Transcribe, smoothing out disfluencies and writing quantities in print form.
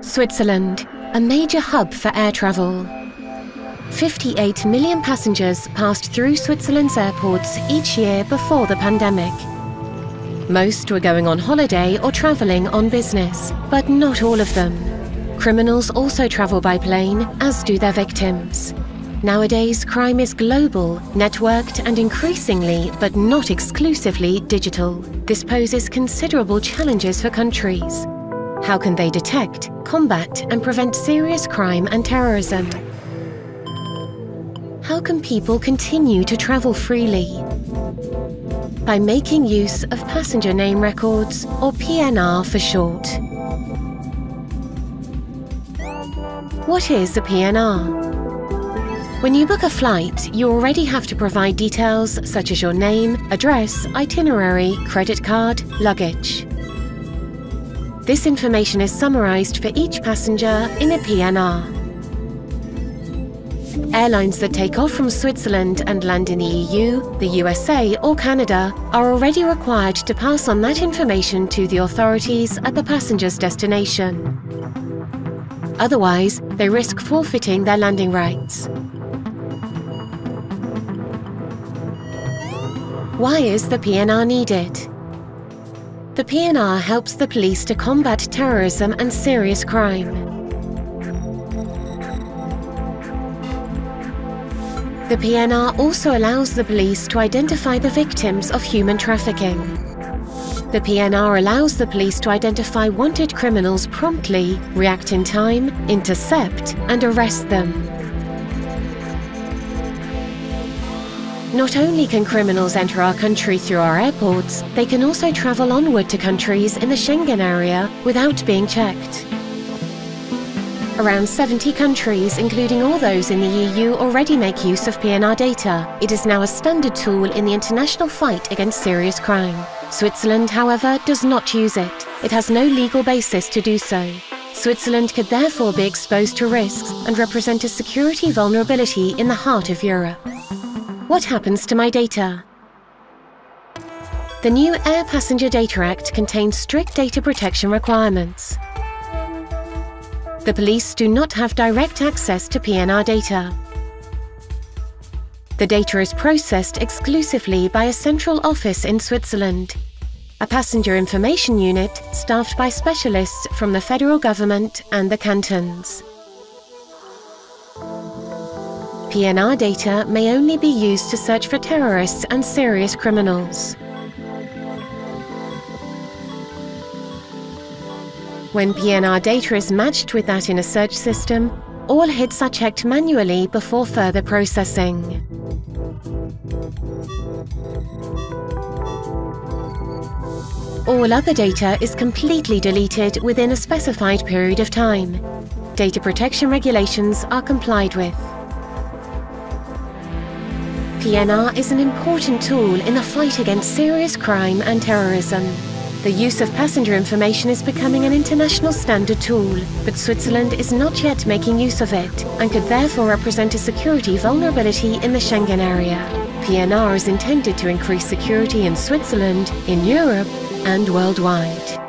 Switzerland, a major hub for air travel. 58 million passengers passed through Switzerland's airports each year before the pandemic. Most were going on holiday or travelling on business, but not all of them. Criminals also travel by plane, as do their victims. Nowadays, crime is global, networked and increasingly, but not exclusively, digital. This poses considerable challenges for countries. How can they detect, combat and prevent serious crime and terrorism? How can people continue to travel freely? By making use of passenger name records, or PNR for short. What is a PNR? When you book a flight, you already have to provide details such as your name, address, itinerary, credit card, luggage. This information is summarized for each passenger in a PNR. Airlines that take off from Switzerland and land in the EU, the USA or Canada are already required to pass on that information to the authorities at the passenger's destination. Otherwise, they risk forfeiting their landing rights. Why is the PNR needed? The PNR helps the police to combat terrorism and serious crime. The PNR also allows the police to identify the victims of human trafficking. The PNR allows the police to identify wanted criminals promptly, react in time, intercept and arrest them. Not only can criminals enter our country through our airports, they can also travel onward to countries in the Schengen area without being checked. Around 70 countries, including all those in the EU, already make use of PNR data. It is now a standard tool in the international fight against serious crime. Switzerland, however, does not use it. It has no legal basis to do so. Switzerland could therefore be exposed to risks and represent a security vulnerability in the heart of Europe. What happens to my data? The new Air Passenger Data Act contains strict data protection requirements. The police do not have direct access to PNR data. The data is processed exclusively by a central office in Switzerland, a passenger information unit staffed by specialists from the federal government and the cantons. PNR data may only be used to search for terrorists and serious criminals. When PNR data is matched with that in a search system, all hits are checked manually before further processing. All other data is completely deleted within a specified period of time. Data protection regulations are complied with. PNR is an important tool in the fight against serious crime and terrorism. The use of passenger information is becoming an international standard tool, but Switzerland is not yet making use of it and could therefore represent a security vulnerability in the Schengen area. PNR is intended to increase security in Switzerland, in Europe and worldwide.